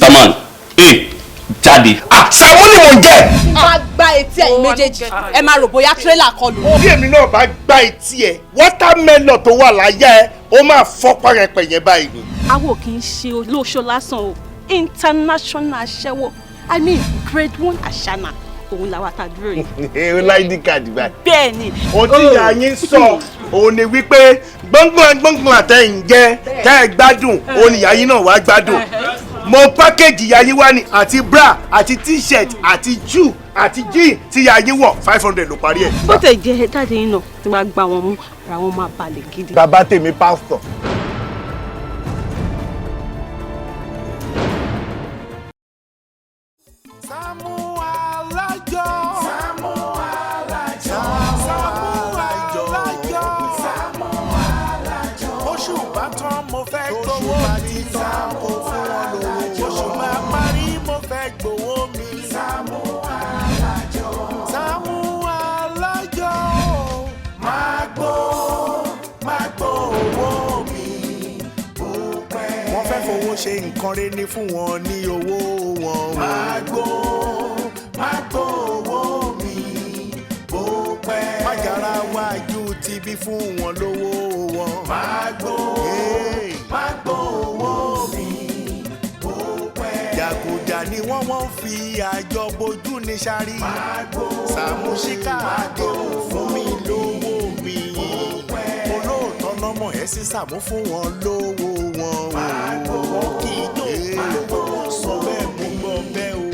Saman, jáde. Sàámú ni mò ń jẹ́. Bá gba etí ẹ̀yin méjèèjì, ẹ máa rò bóyá tírélà kọlù. Bí èmi náà bá gba etí ẹ̀, watermelon tó wà láyà ẹ̀, ó máa fọ́ pẹ̀rẹ̀pẹ̀ yẹn báyìí ni. Awo kì í ṣe olóṣó lásán o, international aṣẹ́wó, I mean grade 1 àṣànà, òun làwọn àtàdúró yìí. Èrò láìdí kàdí báyìí. Bẹ́ẹ̀ni. Ohun tí ìyá yín sọ, òun ni wípé gbọ́ngbọ́n àtẹ̀yìn jẹ́ tẹ́ ẹ gbádùn, òun ni ìyá yín náà wá gbádùn. Mo pákéjì ìyá yín wá ní àti bra àti t-shirt àti shoe àti jean tí ìyá yín wọ̀ 500 ló parí ẹ̀. Bó tẹ̀ jẹ́ dáadé yín náà tí wàá gbà wọ́n mú ara wọn máa balẹ̀ gidi. Bàbá tèmi pásítọ̀. SAAMU ALAJO. SAAMU ALAJO. SAAMU ALAJO. SAAMU ALAJO. Oṣù bá tán mo fẹ́ gbowó mi. SAAMU ALAJO. Oṣù máa parí mo fẹ́ gbowó mi. SAAMU ALAJO. SAAMU ALAJO. Máa gbó owó mi. Wọ́n fẹ́ fowó ṣe nǹkan rere ní fún wọn ní owó wọn. Máa gbó owó mi bó pẹ́. Májàra wájú ti bí fún wọn lówó wọn. Máa gbó owó mi bó pẹ́. Jàgùjà ni wọ́n fi àjọ bojú ní sáré. Máa gbó Sàámú ṣíkà àdé fún mi lówó mi. Olóòótọ́ lọ́mọ ẹ̀ sí Sàámú fún wọn lówó wọn. Máa gbó kí ijó sọ bẹ́ẹ̀ mú gbọ́ bẹ́ẹ̀ o.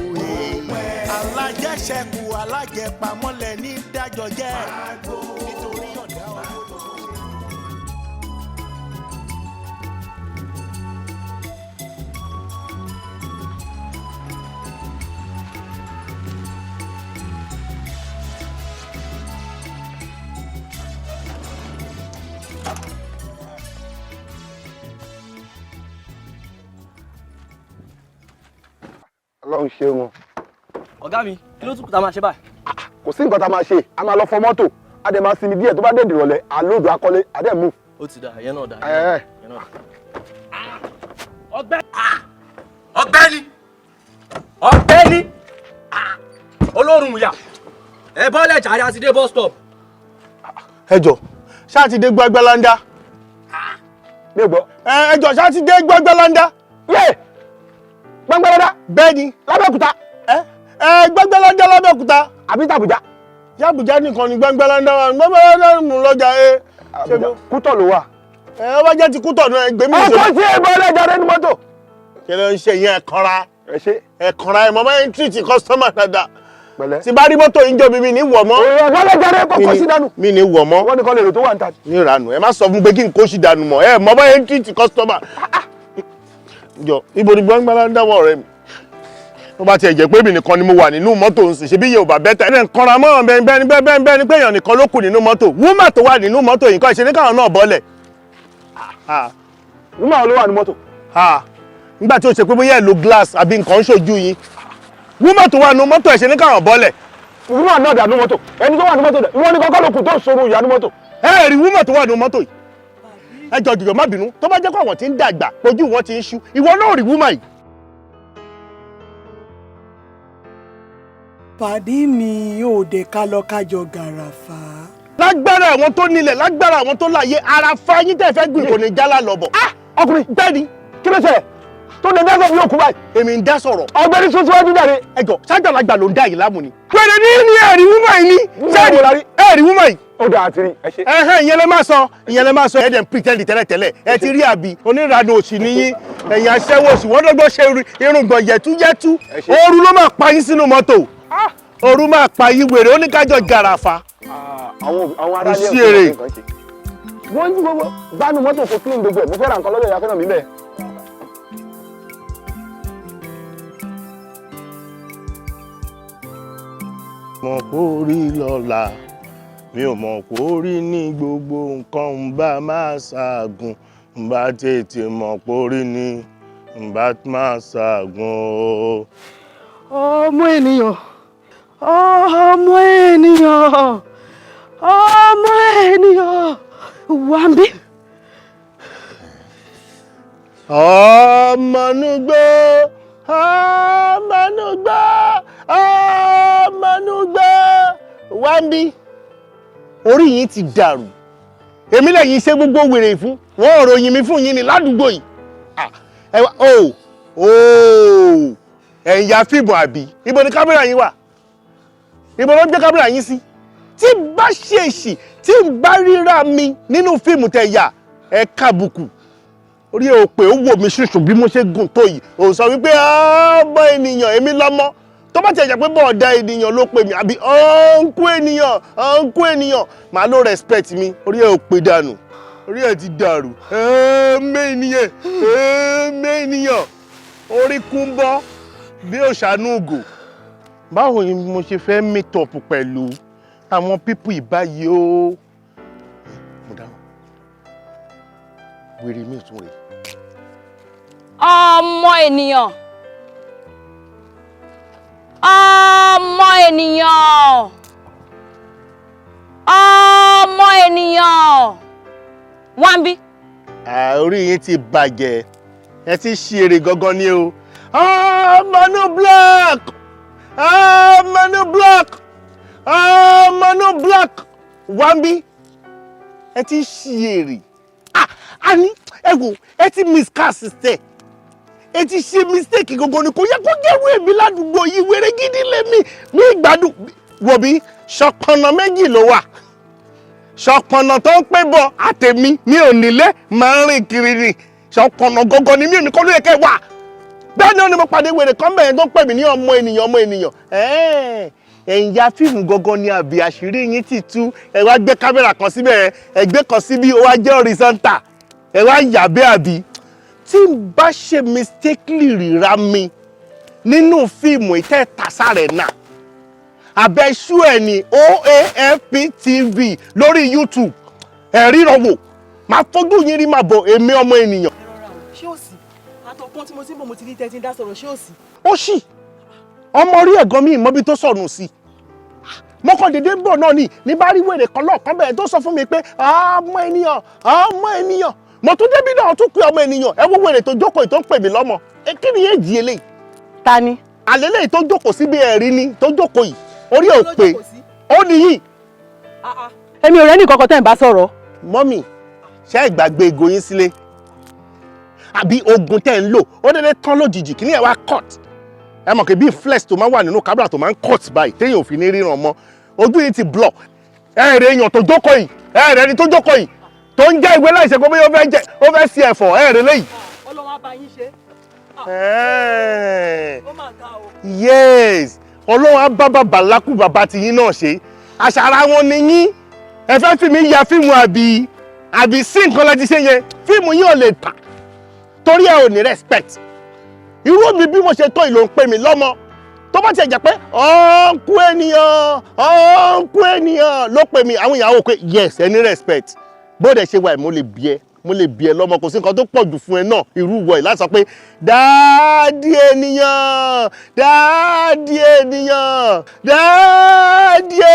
Alájẹṣẹ́kù alájẹpamọ́lẹ̀ ní dájọ́ jẹ́ nítorí ọ̀dà owó tó ṣe. Ọlọ́run ṣeun o. Ọ̀gá mi, kí ló tún kù tá máa ṣe báyìí? Kò sí nǹkan tá máa ṣe, a máa lọ fọ mọ́tò, a dẹ̀ máa sinmi díẹ̀ tó bá dé ìrọ̀lẹ́, àlóòdù akọ́lé, a dẹ̀ move. Ó ti dà, ìyẹn náà dà. Ọ̀gbẹ́ni olórùn ìyá ẹ bọ́lẹ̀ jàre àti dé bus stop. Ẹ jọ̀ọ́, ṣá ti dé Gbàgbàlàndà? Mi ò gbọ́. Ẹ jọ̀ọ́, ṣá ti dé Gbàgbàlàndà? Yé! Gbàgbàlàndà? Bẹ́ẹ̀ni. Lábẹ́òkúta. Gbàgbàlàndà lábẹ́òkúta. Àbí tàbújá? Yàbújá nìkan ni Gbàgbàlàndà wà. Gbàgbàlàndà mú lọ́jà ẹ. Kútọ̀ ló wà. Ó bá jẹ́ ti Kútọ̀ náà ẹgbẹ́ mi. Ọkọ̀ tí ẹ bọ́lẹ̀ jáde ní mọ́tò. Kí ló ń ṣe yẹn ẹ̀kanra? Ẹ ṣe. Ẹ̀kanra ẹ̀ mọ́ máa ń tírìtì kọ́sítọ́mà dáadáa. Pẹ̀lẹ́. Tí bá rí mọ́tò yín jọ mi ní wọ̀ mọ́. Bọ́lẹ̀ jáde kọ́kọ́ sí dànù. Mi ní wọ̀ mọ́. Wọ́n ní kọ́ lè rò tó wà ń ta. Ní ìranù ẹ má sọ fún pé kí n kó sí dànù mọ́. Ẹ mọ́ máa ń tírìtì kọ́sítọ́mà. Jọ ibo ni Gbàgbàlàndà wọ̀ ọ̀rẹ́ mi? Tó bá tiẹ̀ jẹ́ pé èmi nìkan ni mo wà nínú mọ́tò ń sìn ṣe bí Yorùbá bẹ́tà ẹ̀ ń kanra mọ́ bẹ́ẹ̀ ni pé èèyàn nìkan ló kù nínú mọ́tò. Wúmà tó wà nínú mọ́tò yìí kọ́ ìṣe ní káwọn náà bọ́lẹ̀. Wúmà ló wà ní mọ́tò. Nígbà tí ó ṣe pé bóyá ẹ̀ lo glass àbí nǹkan ń ṣojú yín. Wúmà tó wà nínú mọ́tò ẹ̀ ṣe ní káwọn bọ́lẹ̀. Wúmà náà dà ní mọ́tò. Ẹni tó wà ní mọ́tò dẹ̀ ìwọ ni kọ́kọ́ ló kù tó ṣòro ìyá ní mọ́tò. Ẹ rí wúmà tó wà nínú mọ́tò yìí. Ẹ jọ̀ọ́ má bínú tó bá jẹ́ pé àwọn tí ń dàgbà ojú wọn ti ń ṣú ìwọ náà rí wúmà yìí. Pàdí mi ò dé ká lọ kájọ gàràfà. Lágbára àwọn tó nílẹ̀ lágbára àwọn tó láyé àràfà yín tẹ̀ fẹ́ gbìn kò ní jálá lọ́bọ̀. Ọkùnrin bẹ́ẹ̀ni kí ló ṣẹlẹ̀ tó lè dá sọ̀rọ̀ yóò kú báyìí. Èmi ń dá sọ̀rọ̀. Ọ̀gbẹ́ni sún síwájú jáde. Ẹ jọ̀ọ́ ṣájàlágbà ló ń dá yìí láàmú ni. Pẹ̀lẹ́ ní ẹ̀rí wúmà yìí ní. Ẹ̀rí wúmà yìí. Ó dà àti rí ẹ ṣe. Ìyẹn lè máa sọ ẹ̀ dẹ̀ ń pretend tẹ́lẹ̀tẹ́lẹ̀ ẹ ti rí àbí onírànà òsì níyín ẹ̀yìn aṣẹ́wó òsì wọ́n dọ́gbọ́n ṣe irùngbọ̀n yẹ̀túyẹ̀tú ooru ló máa pa yín sínú mọ́tò ooru máa pa yín wèrè oníkájọ gàràfà. Àwọn ará ilé sí èrè. Wọ́n ń gbogbo gbánú mọ́tò kò clean gbogbo ẹ̀ mo fẹ́ ra nǹkan lọ́dọ̀ ìyá fẹ́ràn mi bẹ́ẹ̀. Mọ̀ kó rí lọ́la mi ò mọ̀ kó rí ní gbogbo nǹkan ń bá máa ṣàgùn ń bá tètè mọ̀ kó rí ní ń bá máa ṣàgùn o. Ọmọ ènìyàn, ọmọ ènìyàn, ọmọ ènìyàn, wà ń bí. Ọmọ nugbó ọmọnúgbà wá ń bí orí yín ti dàrú èmi lẹ́yìn iṣẹ́ gbogbo wèrè fún wọ́n ò ròyìn mi fún yín ní ládùúgbò yìí ẹ̀yin ya fíìmù àbí ibo ni kámẹ́rà yín wà ibo ló ń gbé kámẹ́rà yín sí tí bá ṣèṣì tí n bá ríra mi nínú fíìmù tẹ̀ yà ẹ kábùkù orí ẹ ò pé ó wò mí ṣùṣù bí mo ṣe gùn tó yìí ò sọ wípé ọmọ ènìyàn èmi lọ́mọ tó bá ti ẹ̀jẹ̀ pé bọ́ọ̀dá ènìyàn ló pè mí àbí ọ̀nkú ènìyàn màá ló respect mi orí ẹ ò pé dànù orí ẹ ti dàrú ènìyàn orí kún bọ́ bí òṣàánú ògò báwo ni mo ṣe fẹ́ meet up pẹ̀lú àwọn pípù ìbáyìí ó mo dáhùn wèrè mi tún rè. ọmọ ènìyàn wá ń bí. orí yín ti bàjẹ́ ẹ ti ṣe èrè gangan ni o manu black wá ń bí ẹ ti ṣe èrè àní ẹ wò ẹ ti miscast ẹ ti ṣe mistake gangan ni kò yẹ kó jẹ́rú èmi ládùúgbò yìí wéré gidi lèmi ní ìgbádùn wò bí ṣọpọnà méjì ló wà ṣọpọnà tó ń pé bọ àtẹ̀mí mi ò nílé máa ń rìn kiri ni ṣọpọnà gangan ni mi ò ní kọ́ ló yẹ kẹ́ wà bẹ́ẹ̀ ni ó ní mo pàdé wèrè kan bẹ̀rẹ̀ tó ń pè mí ní ọmọ ènìyàn ẹ̀yin ya fíìmù gangan ni àbí àṣírí yín ti tú ẹ wá gbé kámẹ́rà kan síbẹ̀ ẹgbẹ́ kan síbí ó wá jẹ́ horizontal ẹ wá yà bẹ́ẹ̀ àbí tí n bá ṣe mistakenly ríra mi nínú fíìmù ìtẹ́ tàṣàrẹ̀ náà àbẹ̀ṣú ẹ̀ ní OAFP-TV lórí YouTube ríran wò máa fojú yín rí máa bọ̀ èmi ọmọ ènìyàn. ṣé ò sí àtọ̀pọ̀ tí mo ti ń bọ̀ mo ti rí tẹ́tí dá sọ̀rọ̀ ṣé ò sí. ó ṣì ọmọ orí ẹ̀gàn mi ìmọ̀bí tó sọ̀nù sí mo kàn dédé bọ̀ náà ní bá rí wèrè kan lọ́ọ̀kan bẹ̀rẹ̀ tó sọ fún mi pé ọmọ ènìyàn mo tún débí náà tún pé ọmọ ènìyàn ẹ wo wèrè tó jókòó tó ń pè mí lọ́mọ kí ni èjì eléyìí. ta ni. àlélẹ́yìí tó jókòó síbi ẹ̀rí ni tó jókòó yìí orí ò pé ó nìyí. èmi ò rẹ́ni kankan tẹ́ ń bá sọ̀rọ̀. mọ́mì ṣé ìgbàgbé ego yín sílé àbí oògùn tẹ́ ń lò ó dédé tán lójijì kí ni ẹ wá cut ẹ mọ̀ pé bí flex tó máa wà nínú kábàrà tó máa ń cut báyìí téèyàn ò fi ní ríran mọ́ ojú yìí ti block ẹ̀rẹ̀ èèyàn tó jókòó yìí ẹ̀rẹ̀ ẹni tó jókòó yìí tó ń jẹ́ ìwé láìsẹ̀ pé ó fẹ́ sí ẹ̀fọ́ ẹ̀rẹ̀ lẹ́yìn. ọlọ́wọ́ bá yín ṣe. ó máa ga o. yes ọlọ́wọ́ á bá bàbá lákù bàbá tiyín náà ṣe àṣàrà wọn ni yín ẹ fẹ́ fi mí ya fíìmù àbí sí nǹkan láti ṣe yẹn fíìmù yín ò lè tà torí ẹ ò ní respect irú mi bí mo ṣe tó ìlò ń pè mí lọ́mọ tó bá ti jẹ́ pé ọ̀nkú ènìyàn ló pè mí àwọn ìyàwó pé yes ẹ ní respect bóde ṣe wà mo lè bí ẹ lọ́mọ kò sí nǹkan tó pọ̀ jù fún ẹ náà irú wọ̀ yìí láti sọ pé dáàdì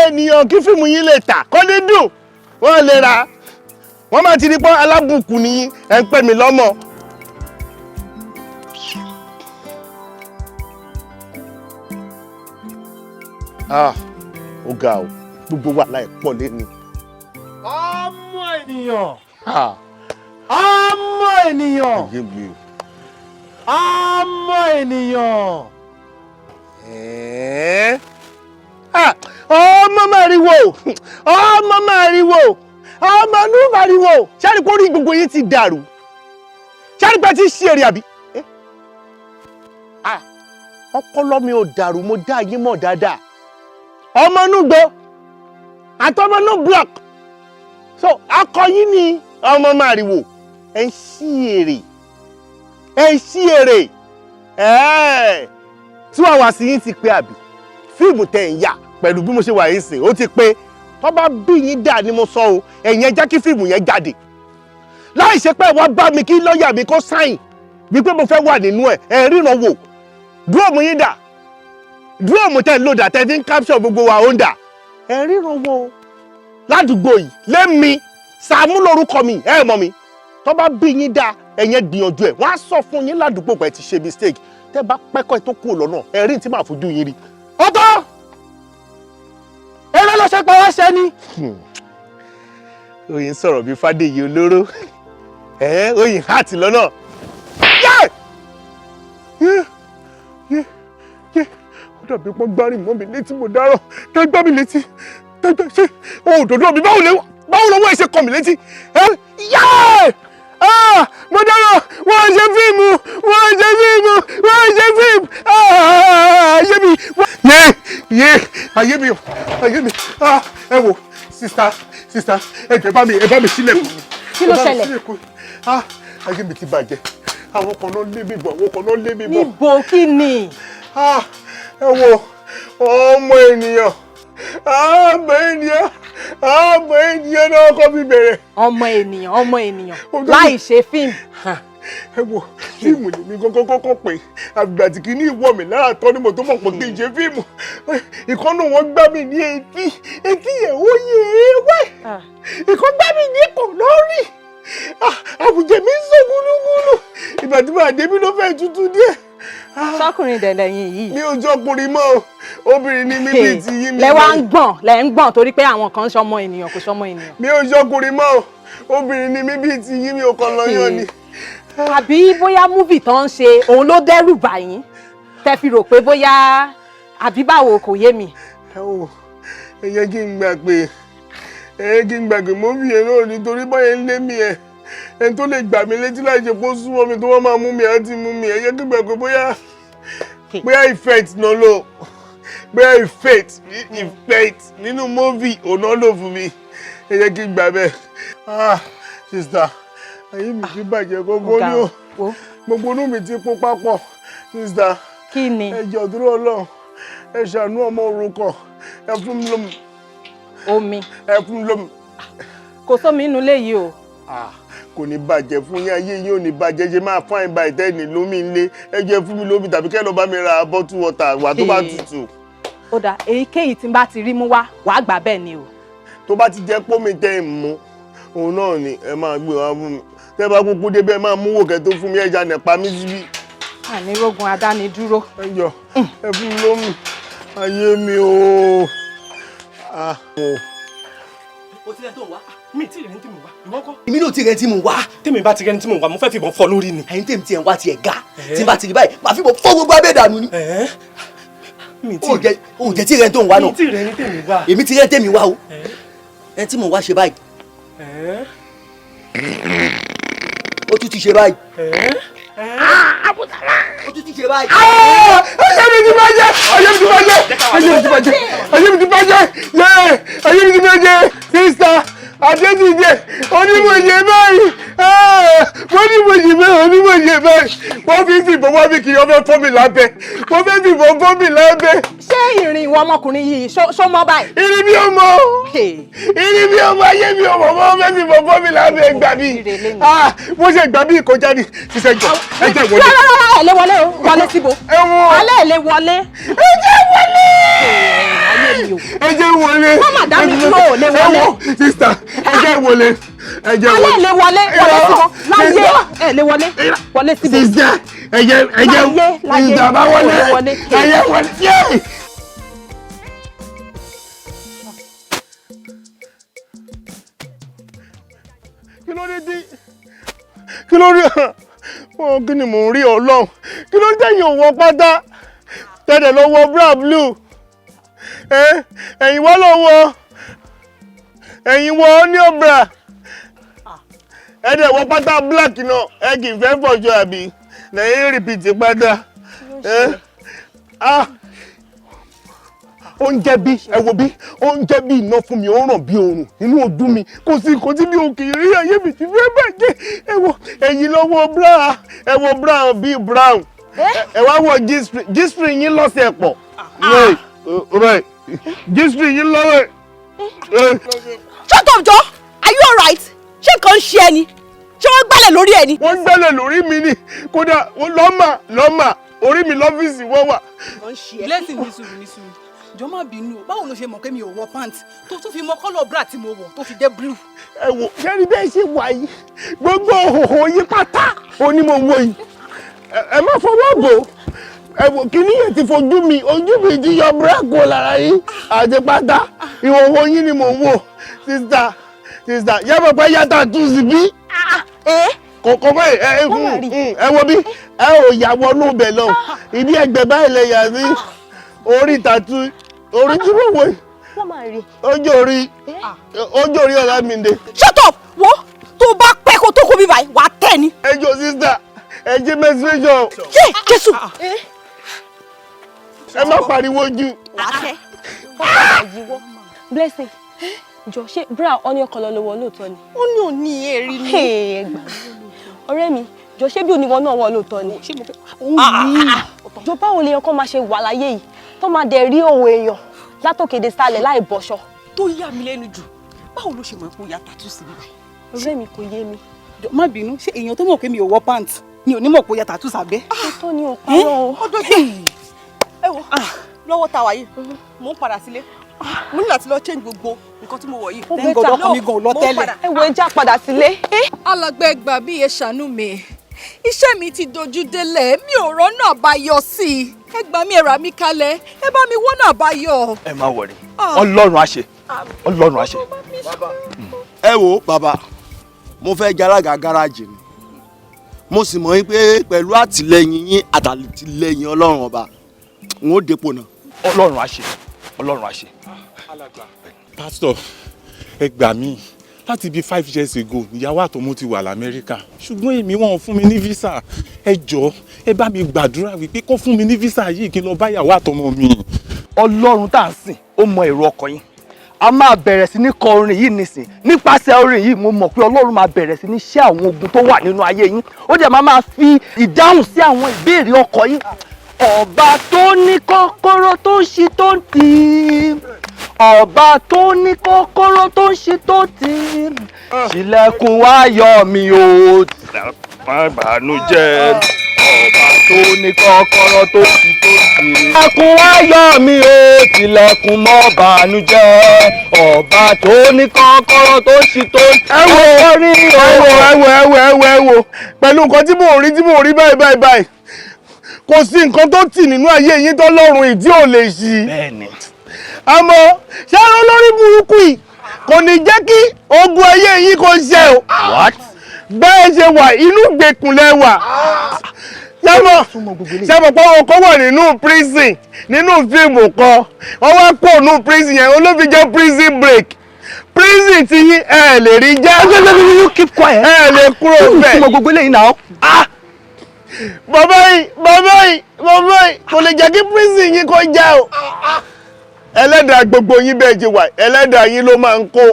ènìyàn kí fíìmù yín lè tà kọ́ ní dùn wọ́n lè ra wọ́n máa ti rí pọ́ alábùkù nìyí ẹ̀ ń pè mí lọ́mọ. ó ga o gbogbo wà láì pọ̀ lẹ́nu. ọmọ ènìyàn. ọmọ ènìyàn. ọmọ ènìyàn. ọmọ màrìwò ṣáàrí kó rí gbogbo yín ti dàrú ṣáàrí pé ti ṣe èrè àbí. ọpọlọ mi ò dàrú mo dá yín mọ̀ dáadáa ọmọ inú gbọ́ àtọmọ inú block so akọyín ni ọmọ màrìwò ẹ ń ṣí èrè 2 hours yín ti pé àbí fíìmù tẹ̀ ń yà pẹ̀lú bí mo ṣe wà yín sìn ó ti pé tó bá bí yín dà ni mo sọ o ẹ̀yin ẹ jẹ́ kí fíìmù yẹn jáde láì ṣe pé wọ́n bá mi kí lọ́ọ̀yà mi kó sáìn wípé mo fẹ́ wà nínú ẹ̀ ríran wò dúró yín dà dúró tẹ̀ ń lò dà tẹ̀ tí ń capture gbogbo wa ó ń dà ẹ̀ ríran wò ládùúgbò yìí lémi Sàámú lórúkọ mi mọ̀ mi tó bá bí yín dá ẹ̀yẹn gbìyànjú ẹ̀ wọ́n á sọ fún yín ládùúgbò pé ti ṣe mistake tẹ́ bá pẹ́kọ́ tó kú lọ́nà ẹ̀rí tí màá fojú yín rí. ọ̀tọ̀ ẹ̀rọ lọ́sẹ̀ pa wá ṣẹ́ ni. oyin sọ̀rọ̀ bí Fádèyí olóró oyin hàtì lọ́nà. ó dàbí pọ́n gbárí mọ́ mi létí mo dáràn tá gbá mi létí tá gbá ṣe òdòdó mi báwo lọ́wọ́ ẹ̀ ṣe kọ́ mi létí. mo dáràn wọ́n ṣe fíìmù ayé mi ẹ wò sista ẹ jẹ́ bá mi sílẹ̀kùn. kí ló ṣẹlẹ̀? ayé mi ti bàjẹ́ àwọn kan náà lé mi bọ̀. níbo kí ni? ẹ wo ọmọ ènìyàn náà kọ́ mi bẹ̀rẹ̀. ọmọ ènìyàn láì ṣe fíìmù. ẹ wo fíìmù lèmi kọ́kọ́ pé àgbà tí kì í ní ìwọ mi lára tọ́ ni mo tó mọ̀ pé kí n ṣe fíìmù ìkànnì wọn gbá mi ní etí ẹ̀ ó yẹ ewé ìkànnì gbá mi ní kò lórí àbùjẹ mi ń sọ gúlúgúlú ìgbà tí màá débi ló fẹ́ tutù díẹ̀. sọkùnrin dẹ̀ lẹ́yìn yìí. mi ò jọkùnrin mọ́ obìnrin ni mi bíi ti yí mi. lẹ́ ń gbọ̀n torí pé àwọn kan ń ṣọmọ ènìyàn kò ṣọmọ ènìyàn. mi ò jọkùnrin mọ́ obìnrin ni mi bíi ti yí mi ò kàn lọ́yàn ni. àbí bóyá múvì tó ń ṣe òun ló dẹ́rù bà yín tẹ́ fi rò pé bóyá àbí báwo kò yé mi. ẹ yẹ kí n gbà pé múvì yẹn náà nítorí báyẹn ń lé mi ẹ ẹni tó lè gbà mí létí láì ṣe kó súnmọ́ mi tó wọ́n máa mú mi àti mú mi ẹ yẹ kí n gbà pé bóyá effect náà lò bóyá effect nínú múvì òun náà lò fún mi ẹ yẹ kí n gbà bẹ́ẹ̀. sista ayé mi ti bàjẹ́ gbogbo ní o gbogbo inú mi ti kó papọ̀ sista kí ni ẹ jọ̀ọ́ dúró Ọlọ́run ẹ ṣàánú ọmọ òrukàn ẹ fún mi lómi. omi ẹ fún mi lómi. kò sómi inú ilé yìí o. kò ní bàjẹ́ fún yín ayé yín ò ní bàjẹ́ ṣe máa fáìn bá ìtẹ́ni lómi ńlé ẹ jẹ́ fún mi lómi tàbí kẹ́ lọ bá mi ra bottle water wà tó bá tutù. ó dà èyíkéyìí tí n bá ti rí mú wá wàá gbà bẹ́ẹ̀ ni o. tó bá ti jẹ́ pómi tẹ́ ẹ̀ mú òun náà ni ẹ máa gbé wá fún mi tẹ́ bá kúkú débẹ̀ ẹ máa mú wòkẹ́ tó fún mi ẹja nẹ̀pa mi síbí. àní rogun adánidúró. ẹ jọ ẹ fún mi lómi ayé mi o. o ti rẹ tó ń wá mi ti rẹ ní tí mo wá ìwọ kọ́. èmi náà ti rẹ tí mo wá. tèmi bá ti rẹ ní tí mo wá mo fẹ́ fìbọn fọ́ lórí ni. ẹ̀yin tèmi tiẹ̀ ń wá tiẹ̀ ga tí n bá ti rí báyìí màá fìbọn fọ́ gbogbo abẹ́ dànù ni. o jẹ́ tí rẹ tó ń wá náà. mi ti rẹ ní tèmi wá. èmi ti rẹ tèmi wá o. ẹ tí mo wá ṣe báyìí. ó tún ti ṣe báyìí. ó tún ti ṣe báyìí. ayé mi ti bàjẹ́ ayé mi ti bàjẹ́ ayé mi ti bàjẹ́ sista Adédìde onímọ̀jẹ̀ báyìí onímọ̀jẹ̀ báyìí wọ́n fi fìbọn wá bí kì í ọbẹ̀ fọ́ mi lábẹ́ wọ́n fẹ́ fìbọn fọ́ mi lábẹ́. ṣé ìrìn ìwọ ọmọkùnrin yìí ṣó mọ́ báyìí. ìrìn bí ọmọ ayé mi ọmọ wọ́n fẹ́ fìbọn fọ́ mi lábẹ́ gbà mí wọ́n ṣe gbà mí ìkọjá ni ṣiṣẹ́ jọ ẹ jẹ́ wọlé. ẹ lè wọlé o wọlé síbo. alẹ́ ẹ lè wọlé. ẹ jẹ́ wọlé. mama dá mi dúró lè wọlé. sista ẹ jẹ́ wọlé. alẹ́ ẹ lè wọlé síbo láyé ẹ lè wọlé síbo. sista ẹ jẹ́ sista bá wọlé ẹ jẹ́ wọlé. kí ló rí kí ni mò ń rí Ọlọ́run kí ló tẹ̀yìn òwò pátá tẹ̀lé lọ́wọ́ bra blue ẹ̀yìn wá lọ́wọ́ ẹ̀yìn wọ ní ọ̀bra ẹ̀dẹ̀ wọ pátá black náà ẹ̀ kì í fẹ́ fọ̀jọ́ àbí lẹ́yìn repeat pátá oúnjẹ bí ẹ wo bí oúnjẹ bí iná fún mi ó ràn bí oòrùn nínú ojú mi kò sí bí o kì í rí ayé mi ti fẹ́ bàjẹ́ ẹ wo ẹ̀yin lọ́wọ́ bra ẹ wo brown bí brown ẹ wá wọ g-string yín lọ́sẹ̀ pọ̀ right g-string yín lọ́wọ́. shut up Joe, are you alright? ṣé nǹkan ń ṣe ẹni ṣé wọ́n gbálẹ̀ lórí ẹni. wọ́n gbálẹ̀ lórí mi ni kódà lọ́mà orí mi lọ́fíìsì wọ́n wà. blessing ní sùúrù jọ má bínú o báwo ló ṣe mọ̀ pé mi ò wọ pant tó tún fi mọ kọ́lọ̀ bra tí mo wọ̀ tó fi jẹ́ blue. ẹ wò kẹ́ni bẹ́ẹ̀ ṣe wà yìí gbogbo òhòhò yín pátá òní mo wò yìí ẹ má fọwọ́ bò ẹ wò kíní yẹn ti fojú mi ojú mi ti yọ búrẹ́kù lára yín àti pátá ìhòòhò yín ni mò ń wò sísá yẹ́bọ̀ pé yàtọ̀ tún sí bí. kò mọ̀ ẹ wo bí ẹ ò yà wọnú bẹ̀ lọ ibi ẹgbẹ́ báyìí lè yà sí orí tàtú orí tí mo wò ojú orí Ọlámídé. Shut up wo tó bá pẹ́ kó tó kó bí báyìí wà á tẹ̀ ni. ẹ jọ sísá ẹ jẹ́ menstruation. ṣé Jésù. ẹ má pariwo jù. Blessing jọ ṣé bra ọ́ní ọkọ̀ lọ lọ́wọ́ lóòótọ́ ni. ó ní òní èrì ni. ẹgbà ọ̀rẹ́ mi jọ ṣé bí oníwọ náà wọ̀ lóòótọ́ ni. jọ báwo lèèyàn kan máa ṣe wà láyé yìí tó máa dẹ̀ rí òun èèyàn látòkèdè sálẹ̀ láì bọ́ṣọ. tó yà mí lẹ́nu jù báwo ló ṣe mọ̀ pé ó yà tàtú sí mi. ọ̀rẹ́ mi kò yé mi. má bínú ṣé èèyàn tó mọ̀ pé mi ò wọ pant ni ò ní mọ̀ pé ó yà tàtú sábẹ́. tó ní òpá náà o. ọdún gbé ẹ wo lọ́wọ́ ta wáyé mò ń padà sílé mo ní láti lọ change gbogbo nǹkan tí mo wọ̀ yìí. thank God ọkọ mi gan ò lọ tẹ́lẹ̀. ẹ wo ẹja padà sílé. alàgbà ẹgbà bí ẹ ṣàánú mi iṣẹ́ mi ti dojú délẹ̀ mi ò rọ́nà àbáyọ sí i ẹ gbà mí ẹ rà mí kalẹ̀ ẹ bá mi wọ́nà àbáyọ. ẹ má wọrí Ọlọ́run á ṣe Ọlọ́run á ṣe. ẹ wo bàbá mo fẹ́ jẹ́ alága gáràjì ni mo sì mọ̀ pé pẹ̀lú àtìlẹyìn yín àtàlẹ́yìn Ọlọ́run ọba n ó dépò náà. Ọlọ́run á ṣe Ọlọ́run á ṣe. Pastor ẹ gbà mí láti bí 5 years ago ìyàwó àtọmọ ti wà l'Amẹ́ríkà ṣùgbọ́n èmi wọn fún mi ní visa ẹ jọ̀ọ́ ẹ bá mi gbàdúrà wípé kó fún mi ní visa yìí kí n lọ bá ìyàwó àtọmọ mi. Ọlọ́run tá à ń sìn ó mọ èrò ọkàn yín a máa bẹ̀rẹ̀ sí ní kọ orin yìí nísìn nípasẹ̀ orin yìí mo mọ̀ pé Ọlọ́run máa bẹ̀rẹ̀ sí ní ṣẹ́ àwọn ogun tó wà nínú ayé yín ó dẹ̀ máa fi ìdáhùn sí àwọn ìbéèrè ọkàn yín. Ọba tó ní kọ́kọ́rọ́ tó ń ṣí tó ń tì í ọba tó ní kọ́kọ́rọ́ tó ń ṣí tó ń tì í ṣílẹ̀kùn ayọ̀ mi ò má bànújẹ́ ọba tó ní kọ́kọ́rọ́ tó ń ṣí tó ń tì í ṣílẹ̀kùn ayọ̀ mi ò tilẹ̀kùn mọ́ bànújẹ́ ọba tó ní kọ́kọ́rọ́ tó ń ṣí tó ń tì í. ẹ wo pẹ̀lú nǹkan tí mò ń rí báyìí kò sí nǹkan tó tì nínú ayé yín tọ́lọ́run ìdí ò lè ṣí. bẹ́ẹ̀ni. àmọ́ ṣáárọ̀ lórí burúkú yìí kò ní jẹ́ kí ogun ayé yín kò ṣe o. What? bẹ́ẹ̀ ṣe wà inú ìgbèkùn lẹ wà. ṣẹ́mọ̀ pé wọn kọ́ wà nínú prison nínú fíìmù kan wọ́n wá pọ̀ nínú prison yẹn olóbi jẹ́ prison break prison ti yín ẹ lè rí jẹ́. keep quiet. ẹ lè kúrò bẹ́ẹ̀. túmọ̀ gbogbo eléyìí náà. bàbá yìí kò lè jẹ́ kí prison yín kó já o. ẹlẹ́dàá gbogbo yín bẹ́ẹ̀ ṣe wà ẹlẹ́dàá yín ló máa ń kó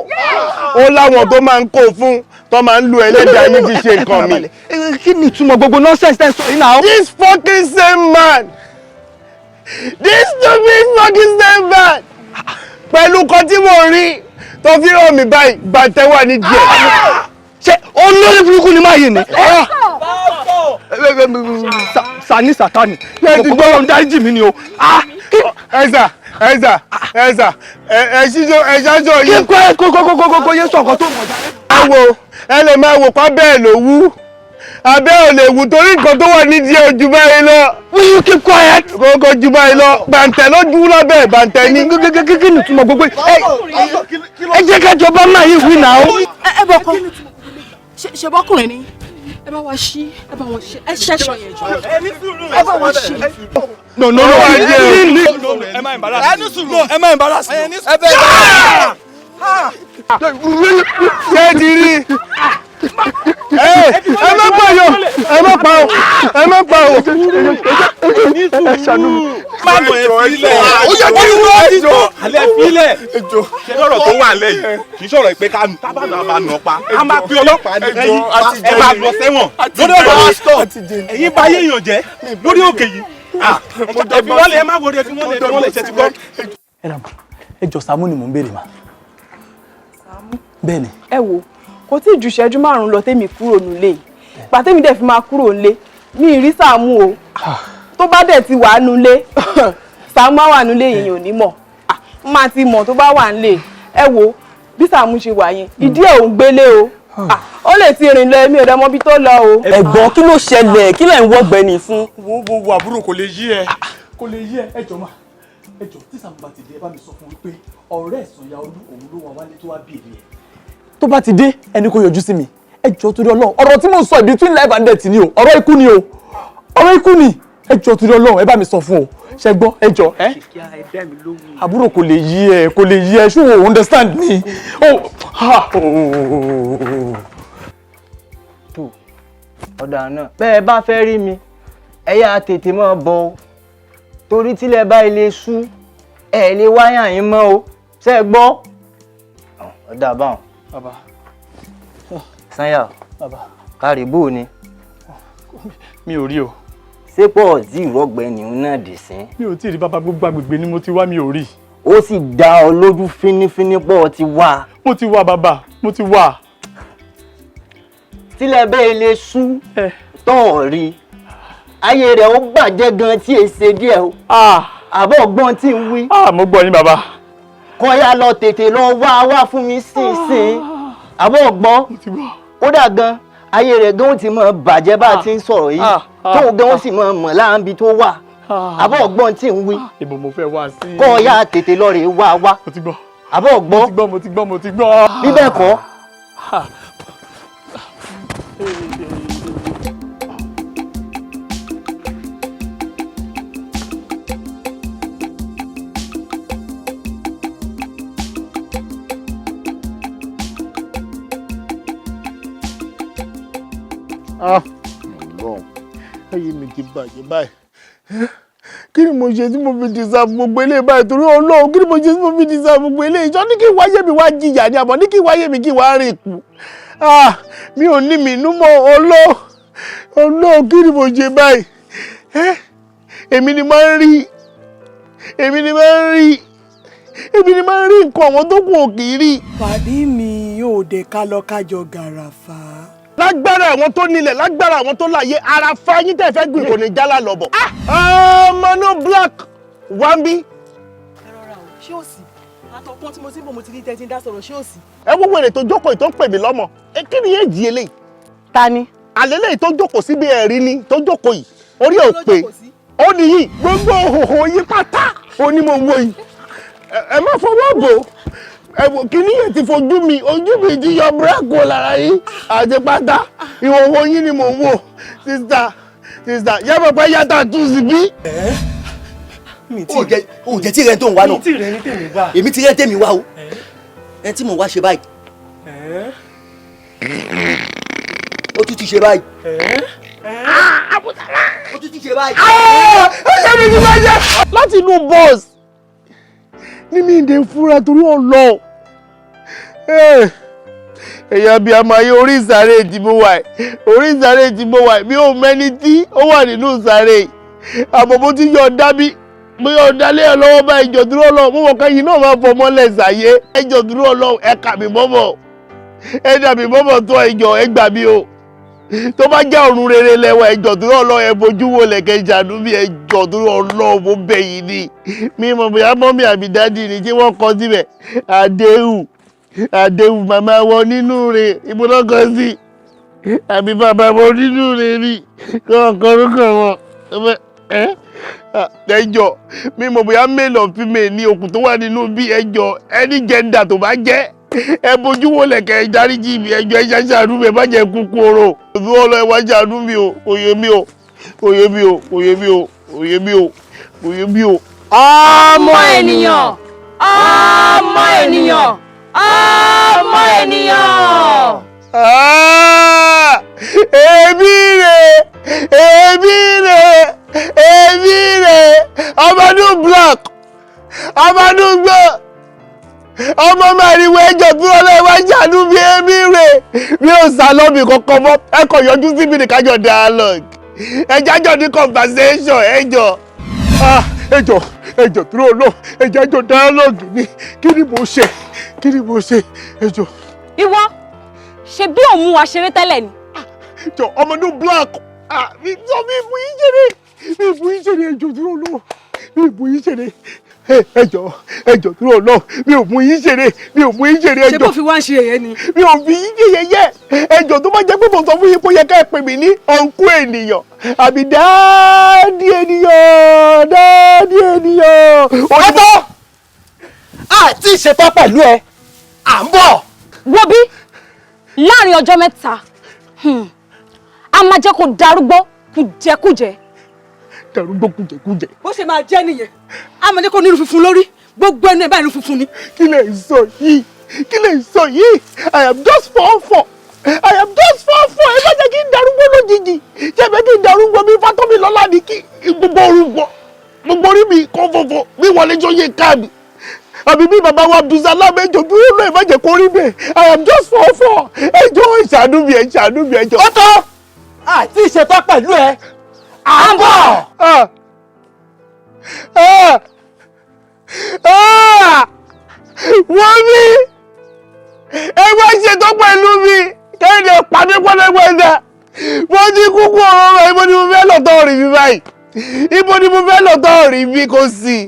ó láwọn tó máa ń kó fún tó máa ń lu ẹlẹ́dàá yín fi ṣe nǹkan mi. kí ni ìtumọ̀ gbogbo nonsense tẹ́ ń sọ yìí náà. this fucking same man this stupid fucking same man pẹ̀lú kan tí mo rí tó fi hàn mí báyìí bàtẹ́ wà ní díẹ̀. ṣé olórí burúkú ni máa yé ni. sani satani gbogbo ọ̀run dáríjì mi ni o. ẹ̀sà ẹ̀ṣájọ́ yìí. kókó yé sọ̀kan tó mọ̀ jáde. ẹ lè máa wò pa bẹ́ẹ̀ ló wú abẹ́ ò lè wù torí nǹkan tó wà nídìí ojú báyìí lọ. will you keep quiet. kókó ju báyìí lọ bàǹtẹ̀ ló dúró lábẹ́ bàǹtẹ̀ ní. kí ni ìtumọ̀ gbogbo ẹ jẹ́ ká jọba máa yí wí náà. ẹ bọ̀ kọ́ ṣe bọ́kùnrin ni ẹ bá wa ṣí ẹ bá wọn ṣe ẹ ṣẹṣọ yẹn jù ẹ bá wọn ṣí. no ẹ má embarrass ẹ bẹ ṣé ti rí ẹ má pa o ẹ má pa o ẹ ṣàánú mi. má bọ̀ ẹ filẹ̀ ó yẹ kí n lọ sí tó alẹ́ filẹ̀ ṣé lọ́rọ̀ tó wà lẹ́yìn kì í sọ̀rọ̀ pé ká tábàdà bá nà pa a máa pe ọlọ́pàá ní ẹ máa lọ sẹ́wọ̀n lórí ọ̀rọ̀ pásítọ̀ ẹ̀yin bá yéèyàn jẹ́ lórí òkè yìí ẹ fi wọ́n lẹ̀ ẹ má wọlé ẹ fi wọ́n lẹ̀ ṣe ti gbọ́. ẹ jọ Sàámú ni mò ń béèrè mà. bẹ́ẹ̀ ni. ẹ wo kò tí ì ju ìṣẹ́jú 5 lọ tẹ́mi kúrò nílé yìí pàtẹ́mi dẹ̀ fi máa kúrò nílé mi ì rí Sàámú o tó bá dẹ̀ ti wà nulé Sàámú á wà nulé yìnyín ò ní mọ̀ n máa ti mọ̀ tó bá wà nílé ẹ wo bí Sàámú ṣe wà yẹn ìdí ẹ̀ ò ń gbélé o ó lè ti rìn lọ èmi ò dẹ̀ mọ̀ bí tó lọ o. ẹ̀gbọ́n kí ló ṣẹlẹ̀ kí lẹ̀ ń wọ́gbẹ́ni fún. wo àbúrò kò lè yí ẹ kò lè yí ẹ ẹjọ́ mà ẹjọ́ tí Sàámú bá ti dé ẹ bá mi sọ fún wípé ọ̀rẹ́ Sànyà Olú òun ló wà wálé tó wá bí èmi ẹ̀. tó bá ti dé ẹni kò yọjú sí mi ẹjọ́ torí Ọlọ́run ọ̀rọ̀ tí mo sọ between life and death ni o ọ̀rọ̀ ikú ni o ọ̀rọ̀ ikú ni ẹjọ́ torí Ọlọ́run ẹ bá mi sọ fún o ṣe gbọ́ ẹjọ́ ẹ. àbúrò kò lè yí ẹ ṣé o understand me. tó ọ̀dà náà bẹ́ẹ̀ bá fẹ́ rí mi ẹ yá tètè mọ́ bọ̀ o torí tílẹ̀ bá ilé sú ẹ lè wáyà yín mọ́ o ṣe gbọ́ ọ̀dà báwọn. bàbá. Sànyà kárìbù ni. mi ò rí o. ṣé pọ̀ tí ìrọ̀gbẹ́ni náà dì sí. mi ò tí ì rí bàbá gbogbo agbègbè ni mo ti wá mi ò rí. ó sì dá ọ lójú fínífíní pọ̀ ti wá. mo ti wá bàbá mo ti wá. tílẹ̀ bẹ́ẹ̀ ilé sú tọ̀ rí ayé rẹ̀ ó bàjẹ́ gan tí è ṣe díẹ̀ o. àbọ̀ ọgbọ́n tí ń wí. mo gbọ́ yín bàbá. kọ́yà lọ tètè lọ wá fún mi sínsìn. àbọ̀ ọgbọ́n kódà gan ayé rẹ̀ gan ó ti mọ̀ bàjẹ́ bá a ti ń sọ̀rọ̀ yìí tóun gan ó sì mọ̀ láàbí tó wà. àbọ̀ ọgbọ́n tí ń wí. ibo mo fẹ́ wá sí. kọ́yà tètè lọ rè wá. mo ti gbọ́. àbọ̀ ọgbọ́n. mo ti gbọ́. bí bẹ́ẹ̀ kọ́. Ọlọ́run ayé mi ti bàjẹ́ báyìí kí ni mo ṣe tí mo fi deserve gbogbo eléyìí báyìí torí Ọlọ́run kí ni mo ṣe tí mo fi deserve gbogbo eléyìí jọ ní kí wáyé mi wá jìyà ni àbọ̀ ní kí wáyé mi kí wá rìn kù mi ò ní mi inú mọ́ Ọlọ́run kí ni mo ṣe báyìí èmi ni máa ń rí nǹkan àwọn tó kù ò kì í rí. pàdí mi yóò dé ká lọ kájọ gàràfà. lágbára àwọn tó nílẹ̀ lágbára àwọn tó láyé ara fáyín tẹ̀ fẹ́ gbìn kò ní jálá lọ́bọ̀. manu black wambi. ẹ rọra o ṣé òsì àtọkùn tí mo ti ń bọ̀ mo ti rí tẹ́tí ń dá sọ̀rọ̀ ṣé òsì. ẹ wo wèrè tó jókòó yìí tó ń pè mí lọ́mọ kí ni yéé jí eléyìí. ta ni. àlélẹ́ yìí tó jókòó síbi ẹ̀rí ni tó jókòó yìí orí ò pé ó nìyí gbogbo òhòhò yìí pátá ó ní mo wo yìí ẹ má fọwọ́ bò ẹ̀wò kìíní yẹn ti fojú mi ojú mi ti yọ búrẹ́kù lára yín àti pátá ìhòòhò yín ni mò ń wò sísá yẹ mọ̀ pé yàtọ̀ tún sí bí. o jẹ tí rẹ tó ń wá náà èmi ti rẹ tèmi wá o ẹ tí mò ń wá ṣe báyìí ó tún ti ṣe báyìí ó tún ti ṣe báyìí. ẹ̀yẹ́ mi ti máa jẹ́ láti inú bọ́ọ̀sì ní mi ìdè fúra torí ọlọ ẹ̀yà bíi àmàyé orí ìsàrè tí mo wà mi ò mẹ́ni tí ó wà nínú ìsàrè àmọ́ mo ti yọ ọ̀dá bí mo yọ ọ̀dá lé ẹ̀ lọ́wọ́ bá ìjọ dúró ọlọ́run mo mọ̀ káyìn náà máa fọmọ́ lẹ́sàyé ẹjọ́ dúró ọlọ́run ẹ kà mí mọ́mọ́ ẹ dà mí mọ́mọ́ tó ẹjọ́ ẹ gbà mí o tó bá jẹ́ ọ̀run rere lẹ́wọ̀ ẹjọ́ dúró ọlọ́run ẹ bojú wo lẹ̀kẹ́ ìjànú mi ẹjọ́ dúró ọlọ́run mo bẹ̀ yìí ni mi mọ̀ bóyá mọ́mí àbí dádì ni tí wọ́n kọ síbẹ̀ àdéhùn màmá wọn nínú rẹ̀ ìbúná kan sí àbí bàbá wọn nínú rẹ̀ rí kọ̀ọ̀kan wọn ẹjọ́ mi mọ̀ bóyá male or female ní okùn tó wà nínú bí ẹjọ́ any gender tó bá jẹ́ ẹ bójú wo lẹ̀kẹ́ ìdáríjì mi ẹjọ́ ẹ ṣàṣàánú mi ẹ má jẹ́ kúkú oró òbí wọn lọ ẹ wá ṣàánú mi o òye mi o òye mi o òye mi o òye mi o òye mi o. ọmọ ènìyàn ọmọ ènìyàn ọmọ ènìyàn. èmi rè ọmọdún black ọmọdún gbọ́ ọmọ mẹ́rinwó ẹjọ́ tí wọ́n lọ́wọ́ wá ṣàánú bí èmi rè mi ò sá lọ́bì kankan mọ́ ẹ kàn yọjú síbi ní kájọ dialogue ẹ jájọ ní conversation ẹjọ́ tí wọ́n lọ ẹ jájọ dialogue ní kí ni mo ṣe ẹjọ́. ìwọ ṣe bí òun wa ṣeré tẹ́lẹ̀ ni. jọ ọmọdún black mi ìbú yín ṣeré ẹjọ́ tí wọ́n lọ mi ìbú yín ṣeré ẹjọ tó rọ lọ mi ò mú yín ṣeré ẹjọ. ṣé kò fi wá ń ṣe èyẹ ni. mi ò fi yín ṣe yẹ̀yẹ́ ẹjọ tó bá jẹ́ pé mo sọ fún yín pé ó yẹ ká ẹ pè mí ní ọ̀nkú ènìyàn àbí dáàdì ènìyàn. ọ̀tọ̀ àti ìṣètò pẹ̀lú ẹ à ń bọ̀. wo bí láàrin ọjọ́ mẹ́ta a máa jẹ́ kó darúgbó kùjẹkùjẹ. darúgbó kùjẹkùjẹ. bó ṣe máa jẹ́ nìyẹn a máa jẹ́ kó nínú funfun lórí gbogbo ẹnu ẹ̀ báyìí nínú funfun ni. kí lè sọ yìí I am just 4'4". ẹ má jẹ́ kí n darúgbó lójijì ṣé bẹ́ẹ̀ kí n darúgbó bí fátọ́mi lọ́la ní kí gbogbo orí mi kọ́ fọ́fọ́ bí wọlé jọ yé káàdì àbí bí bàbá wa Abdulsalam ẹjọ dúró lóye má jẹ́ kó rí bẹ́ẹ̀ I am just 4'4". ẹjọ ìṣàánú mi ẹjọ. ọ̀tọ̀ àti ìṣètò pẹ̀lú ẹ à ń bọ̀. wọ́n ní ẹ wá ṣètò pẹ̀lú mi kéde pàdé pọ́nẹ́pọ́nẹ́ mo ti kúkú ọ̀rọ̀ rẹ̀ ibo ni mo fẹ́ lọ́tọ̀ rí mi báyìí ibo ni mo fẹ́ lọ́tọ̀ rí mi kò sí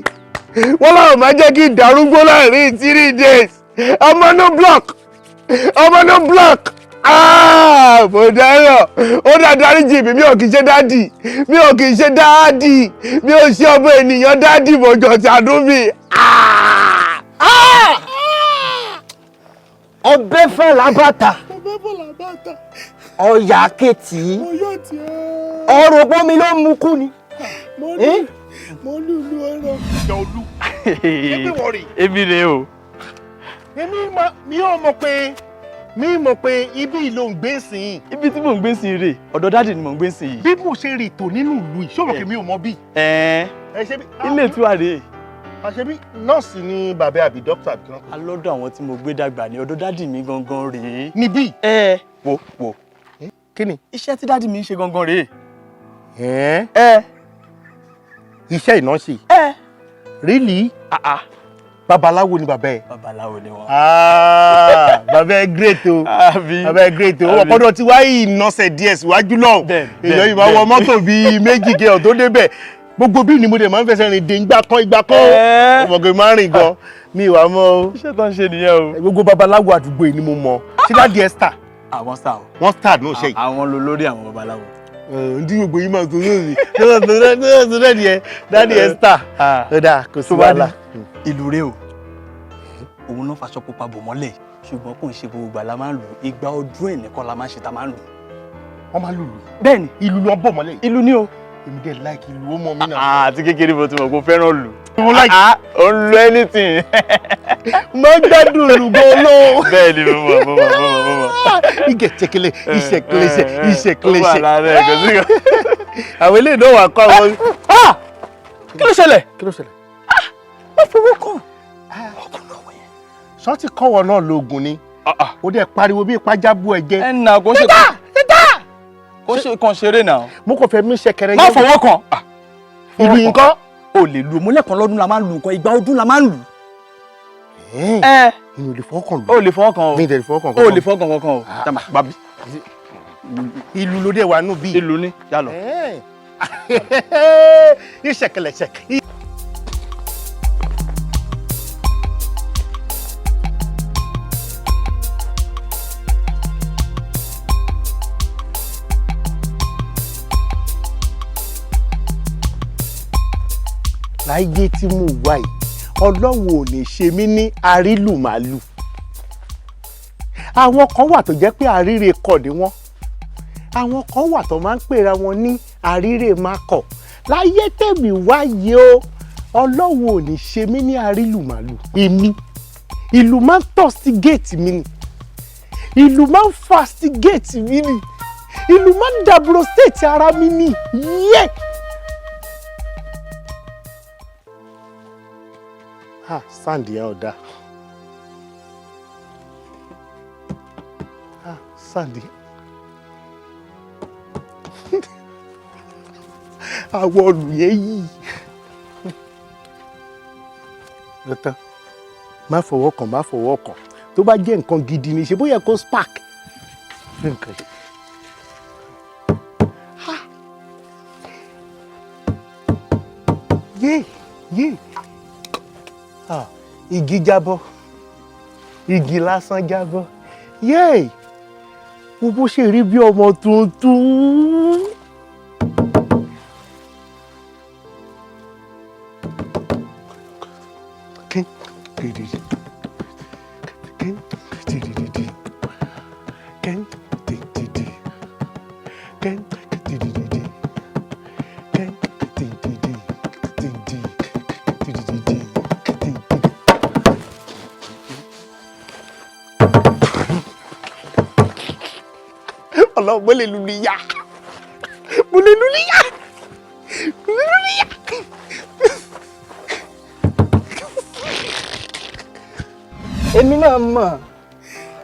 wọ́n láwọn máa jẹ́ kí n darúgbó láàrin 3 days ọmọ no block mo dáyọ̀ ó dáadáa jì mí mi ò kì í ṣe dáàdì mi ò ṣe ọmọ ènìyàn dáàdì mọ̀jọ̀ ṣàánú mi. ọbẹ̀ fẹ́ làbàtà ọ̀yà kẹtì ọ̀rọ̀ pọ́nmi ló mú kú ni. mo lùlù ọ̀rọ̀. ìjà olú ẹgbẹ́ wọ̀rì. èmi rè o. mi mọ̀ pé ibi ló ń gbé sí i. ibi tí mò ń gbé sí i rè ọ̀dọ̀ dáàdì ni mò ń gbé sí i. bí mo ṣe rìn tò nínú ìlú yìí ṣọ́ọ̀bù kèmí ò mọ bí. ilé ìtura rè. àṣebí nọ́ọ̀sì ni bàbá àbí dókítà àbí kan. alọ́dọ̀ àwọn tí mo gbé dàgbà ní ọ̀dọ̀ dáàdì mi gangan rèé. níbí. wò. kí ni. iṣẹ́ tí dáàdì mi ń ṣe gangan rèé. iṣẹ́ ìnáṣe. really? babaláwo ni bàbá ẹ. babaláwo ni wọn. bàbá ẹ great o. bàbá ẹ great o. ọ̀pọ̀dọ̀ tí wáyé ìnọ̀sẹ̀ díẹ̀ síwájú náà. èèyàn yìí máa wọ mọ́tò bíi méjì kẹ́ ọ̀ tó débẹ̀. gbogbo bí ni mo dẹ̀ máa ń fẹsẹ̀ rìn dé ìgbà kan. ọmọge máa ń rìn gan. mi ìwà mọ́ o. iṣẹ́ tó ń ṣe nìyẹn o. gbogbo babaláwo àdúgbò yìí ni mo mọ̀. ṣé dáàdi ẹ star. àwọn star o. wọ́n star náà ṣe yìí. àwọn ló lórí àwọn babaláwo. ndí gbogbo yìí máa tó lórí dáàdi ẹ star. ọ̀dà kò sí wàhálà. ìlú rẹ o òun náà faṣọ pupa bò mọ́lẹ̀ ṣùgbọ́n kò ń ṣe gbogbo ìgbà la máa ń lò ìgbà ọdún ẹ̀ nìkan la máa ń ṣe ta máa ń lò. wọ́n máa ń lùlù. bẹ́ẹ̀ni ìlú ló ń bọ̀ mọ́lẹ̀. ìlú ni o. èmi dẹ̀ láìkì ìlú ó mọ mí náà. àti kékeré mo ti mọ̀ kó fẹ́ràn lù. mo láìkì. ó ń lo anything. mo gbádùn ìlú gan ló. bẹ́ẹ̀ni mo mọ̀. ìgẹ̀tẹ̀kẹlẹ̀ ìṣẹ̀kẹlẹ̀. ó wà lára ẹ̀ kò sí kan. àwọn eléyìí náà wà kọ́ àwọn. kí ló ṣẹlẹ̀? má fowó kàn. sọ́ọ̀tì kọ́wọ́ náà lóògùn ni ó dẹ̀ pariwo bí ìpájábú ẹ̀jẹ̀. ẹ̀ nà kó ṣe kó ṣe kan ṣeré náà. mo kàn fẹ́ mí ṣẹ̀kẹ̀rẹ̀ má fọwọ́ kàn. ìlú yìí kọ́. o lè lu òmùlẹ̀kan lọ́dún la máa ń lu nǹkan ìgbà ọdún la máa ń lu. ìlú lè fọwọ́ kàn lù. o lè fọwọ́ kàn o. mi lè fọwọ́ kàn o lè fọwọ́ kàn kankan o. tama babi. ìlú ló dé wà nù bí. ìlú ni yálọ. ìṣẹ̀kẹ̀lẹ̀ ṣẹ̀k. láyé tí mo wà yìí ọlọ́run ò ní ṣe mí ní arílùmálù àwọn kan wà tó jẹ́ pé àríre kọ̀ ni wọ́n àwọn kan wà tó máa ń pera wọn ní àríre mákọ̀ láyé tèmi wáyé o ọlọ́run ò ní ṣe mí ní arílùmálù èmi ìlú máa ń tọ̀ sí géètì mi ni ìlú máa ń fà sí géètì mi ni ìlú máa ń dàbúrò stéètì ara mi ni yé. Sáǹdì yẹn ò dáa. Sáǹdì. Àwọ̀ olùyẹ yìí. Lọ́tàn, má fọwọ́ kàn, má fọwọ́ kàn. Tó bá jẹ́ nǹkan gidi ni, ṣe bóyá kó spark. Nǹkan yìí. Yé, yé. igi jábọ́ igi lásán jábọ́ yéè wo bó ṣe rí bí ọmọ tuntun. Allah boleh lulia. Boleh lulia. Boleh lulia. Èmi náà mọ̀.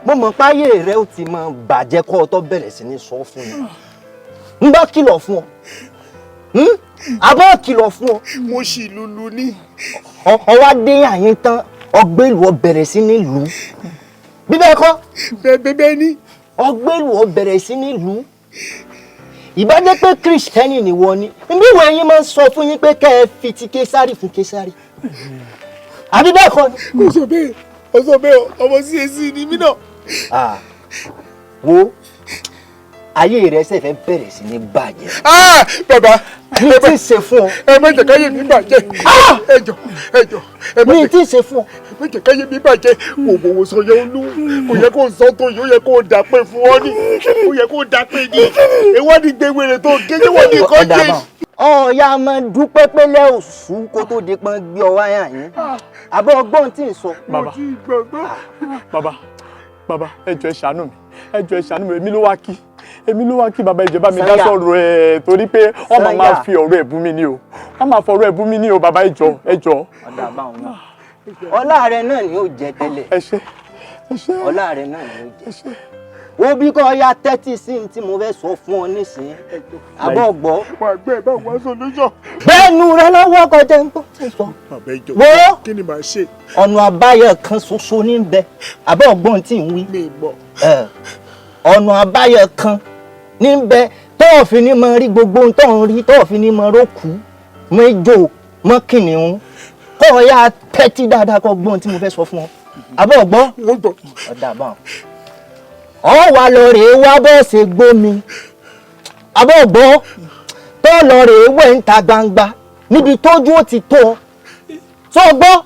Mo mọ̀ páyé rẹ ó ti máa bàjẹ́ kó o tó bẹ̀rẹ̀ sí ní sọ fún mi. Ń bá kìlọ̀ fún ọ. Àbọ̀ kìlọ̀ fún ọ. Mo ṣì lulu ní. Ọwá dé àyín tán, ọgbẹ́lù ọ bẹ̀rẹ̀ sí ní lù. Bí bẹ́ẹ̀ kọ́? Bẹ́ẹ̀ ni. Ọgbẹ́lù ọ bẹ̀rẹ̀ sí ní lù. Ìbá jẹ́ pé Kristẹni ni wọ́n ni. Bí ìwọ ẹ̀yin máa ń sọ fún yín pé kẹ́ ẹ fi ti Késárì fún Késárì. Àbí bẹ́ẹ̀ kọ́ ni? Kò sọ bẹ́ẹ̀. Ó sọ bẹ́ẹ̀ ọmọ CAC ni mí náà. Wo ayé rẹ ṣe fẹ́ bẹ̀rẹ̀ sí ní bàjẹ́. Bàbá mi ti ṣe fún ọ. Ẹ má jẹ́ káyé mi bàjẹ́. Ẹ jọ̀ọ́. Mi ti ṣe fún ọ. Ẹ má jẹ́ káyé mi bàjẹ́. Wò Sànyà Olú. Kò yẹ kó sọ tó yìí, ó yẹ kó dà pé fún ọ ní. Ó yẹ kó dà pé ní. Èwọ́ ni gbẹ̀wẹ̀rẹ̀ tó gé wọ́n ní kọ́ jẹ́. Ọ̀ya máa dúpẹ́ pélé òṣù kó tó di pọ́n gbé ọ wáyà yín. Àbọ̀ ọgbọ́n tí ń sọ. Bàbá ẹ jọ̀ọ́ ẹ ṣàánú mi. Ẹ jọ̀ọ́ ẹ ṣàánú mi. Èmi ló wá kí bàbá ìjọba mi dá sọ̀rọ̀ ẹ̀ torí pé ọmọ máa fi ọ̀rọ̀ ẹ̀ bú mi ní o. Wọ́n máa fọ̀rọ̀ ẹ̀ bú mi ní o bàbá ẹ jọ̀ọ́ ẹ jọ̀ọ́. Ọ̀dà báwọn náà. Ọlá rẹ náà ni ó jẹ tẹ́lẹ̀. Ẹ ṣé. Ọlá rẹ náà ni ó jẹ. Wo bí kò ya tẹ́tí sí ní tí mo fẹ́ sọ fún ọ nísìnyí. Àbọ̀ gbọ́. Wà gbẹ́ bá wá solution. Bẹ́ẹ̀nu rẹ lọ́wọ́ kọjá ń gbọ́ tí sọ. Bàbá ìjọ. Wo kí ni màá ṣe? Ọ̀nà àbáyọ kan ṣoṣo ní bẹ. Àbọ̀ ọgbọ́n tí ń wí. Mi gbọ́. Ọ̀nà àbáyọ kan ní bẹ tó fi ní mọ rí gbogbo ohun tó ń rí tó fi ní mọ rókù mọ ejò mọ kìnìún kọ́ ya tẹ́tí dáadáa kọ́ gbọ́n tí mo fẹ́ sọ fún ọ. Àbọ̀ gbọ́. Wọ́n gbọ́. Ọ̀dà báwọn. Ọ wà lọ rèé wá bọ́ọ̀sì gbómi. Àbọ̀ gbọ́ tó lọ rèé wẹ̀ ń ta gbangba níbi tójú ó ti tó. Tó gbọ́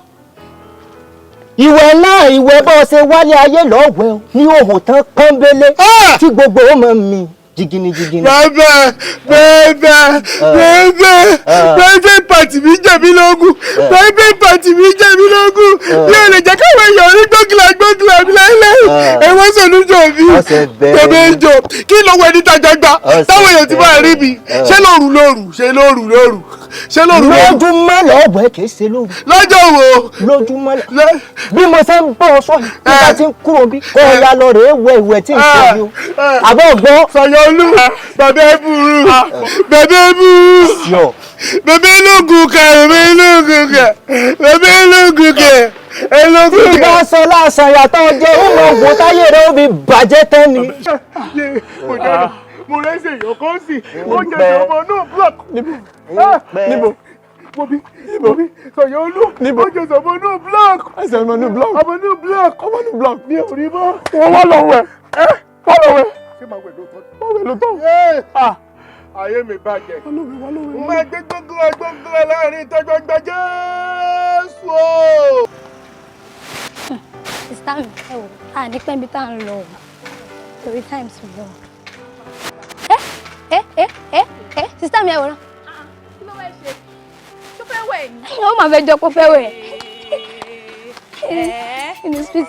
ìwẹ̀ náà ìwẹ̀ bọ́ọ̀sì wálé ayé lọ́wẹ̀ ní òhò tán pọ́nbélé tí gbogbo ó mọ̀ mi jìgìnìjìgìnì. Bẹ́ẹ̀ pàtì mi jẹ mí lógún. Bẹ́ẹ̀ pàtì mi jẹ mí lógún. Yóò lè jẹ́ káwọn èèyàn rí gbógìlà mi láíláí. Ẹ wọ́n sọ̀lújọ mi. Bẹ́ẹ̀ jọ kí ló wẹ ní tajà gbà táwọn èèyàn ti máa rí mi. Ṣé lóru? Ṣé lóru? Lójúmọ́ lọ́ọ̀bù kì í ṣe lóru. Lọ́jọ́ wo? Lójúmọ́ lọ. Bí mo ṣe ń bọ́ ọ sọ yìí nígbà tí ń kúrò bí kò ya lọ rèé wẹ ìwẹ̀ tí ń sọ yìí o. Àbọ̀ gbọ́. Sànyà Olú bàbá ẹ burú. Bàbá ẹ burú. Bàbá ológun kẹ. Tí ìbá sọ lásán yàtọ̀ jẹ́ ìmọ̀ ògùn táyé rẹ̀ ó fi bàjẹ́ tán ni. Mo rẹ́sẹ̀ ìyọ̀kọ́ sí. Ó jẹ́ ọmọ náà block. Níbo? Mo bí Sànyà Olú. Ó jẹ́ ọmọ náà block. Ẹsẹ̀ ọmọ náà block. Ọmọ náà block. Mi ò rí mọ́. Wọ́n wá lọ wẹ̀. Ṣé máa wẹ̀ lóòótọ́? Ayé mi bàjẹ́. Mo máa gbé gbóngbó láàrin ìtọ́jú ọgbà Jésù. Sista mi ẹ wò á ní pẹ́ńbí tá à ń lọ torí times lọ. Sista mi ẹ wò náà. Kí ló wẹ́ ṣe? Ṣó fẹ́ wẹ̀ ni? Ó máa fẹ́ jọ kó fẹ́ wẹ̀. Inú street.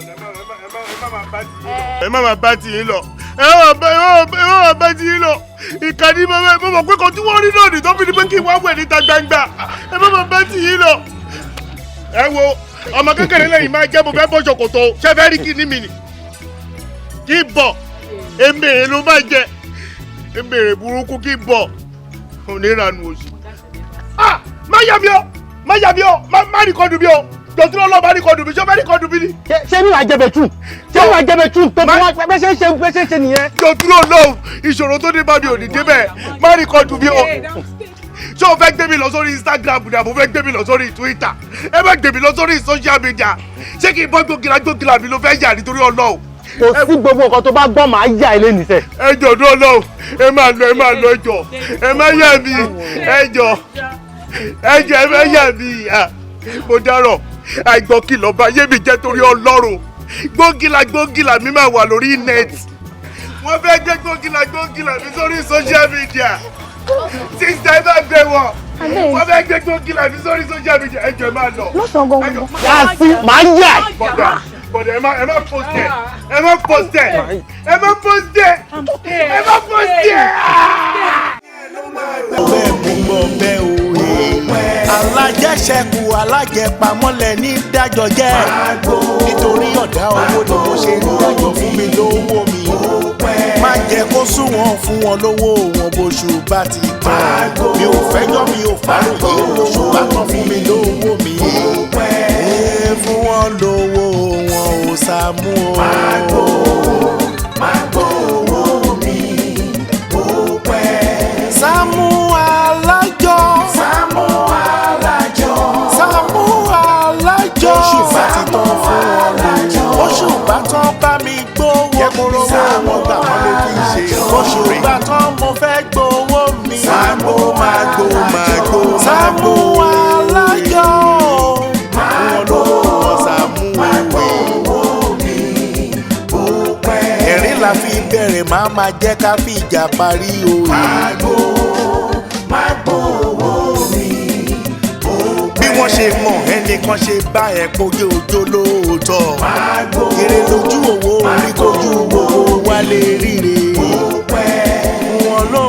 Ẹ má máa bá tiyín lọ. Ẹ má máa bá tiyín lọ. Ìkànnì mo mọ̀ pé kan tí wọ́n rí náà ní tó fi ní pé kí n wá wẹ̀ níta gbangba. Ẹ má máa bá tiyín lọ. Ẹ wo ọmọ kékeré lẹ́yìn máa jẹ́ mo fẹ́ bọ́ ṣòkòtò ṣẹ́ fẹ́ rí kí ní mi nì. Kí n bọ̀ èmèrè ló máa jẹ. Èmèrè burúkú kí n bọ̀. Onírànù òsì. Má yà mí o má rí kọ́dù bí o. Dọ̀tún ọlọ́ba ní kọ́dù bí ṣé o fẹ́ ní kọ́dù bí ni. Ṣé mi wàá jẹ̀bẹ̀ tún? Ṣé mi wàá jẹ̀bẹ̀ tún? Tó bí wọ́n bẹ́ẹ̀ ṣe nìyẹn. Dọ̀tún ọlọ́run ìṣòro tó dé bá mi ò ní débẹ̀ má rí kọ́dù bí o. ṣé o fẹ́ gbé mi lọ sórí Instagram ni àbò fẹ́ gbé mi lọ sórí Twitter ẹ má gbé mi lọ sórí social media ṣé kí n bọ́ gbógìlà mi ló fẹ́ yà nítorí Ọlọ́run. kò sí gbogbo nǹkan tó bá gbọ́ máa yà ilé nìṣẹ́. ẹ jọ̀ọ́ dún Ọlọ́run ẹ máa lọ ẹ jọ̀ọ́ ẹ má yà mí ẹ jọ̀ọ́ ẹ má yà mí mo dárọ̀ àìgbọ́kìlọ̀ bá yé mi jẹ́ torí Ọlọ́run gbógìlà mi máa wà lórí net wọ́n fẹ́ gbé gbógìlà mi sórí social media sísè ẹ bá gbé wọn wọ́n fẹ́ gbé gbógìlà mi sórí social media ẹ jọ̀ọ́ ẹ máa lọ. lọ́sàn-án gan-an yàtí máa yà. bọ̀dẹ̀ ẹ má post ẹ ẹ má post ẹ ẹ má post ẹ ẹ má post ẹ. bẹ́ẹ̀ mú gbọ́ bẹ́ẹ̀ òye alájẹṣẹ́kù alájẹpamọ́lẹ̀ ní dájọ́ jẹ́ nítorí ọ̀dá owó ni mo ṣe ń dájọ́ fún mi lówó mi má jẹ́ kó súnwọ̀n fún wọn lówó wọn bóṣù bá ti tán mi ò fẹ́jọ́ mi ò fàròyé oṣù bá tán fún mi lówó mi fún wọn lówó wọn ò Sàámú o. Mágbó owó mi ó pẹ́. Sàámú Alájọ. Sàámú Alájọ. Sàámú Alájọ. Oṣù bá ti tán fún wọn lójú. Oṣù bá tán bá mi gbówó. Jẹ́ mo rówó wọn gbà wọ́n ló kí n ṣe. Oṣù bá tán mo fẹ́ gbówó mi. Sàámú Mágbó. Sàámú Alájọ. Wọ́n ló wọ́n Sàámú ẹ̀rín la fi bẹ̀rẹ̀ máa jẹ́ ká fi ìjà parí òye. Mágbó owó mi. Bí wọ́n ṣe mọ̀ ẹnìkan ṣe bá ẹ̀ pòye òjò lóòótọ́. Kéré lójú owó orí kojú owó wálé ríre. Wọ́n ló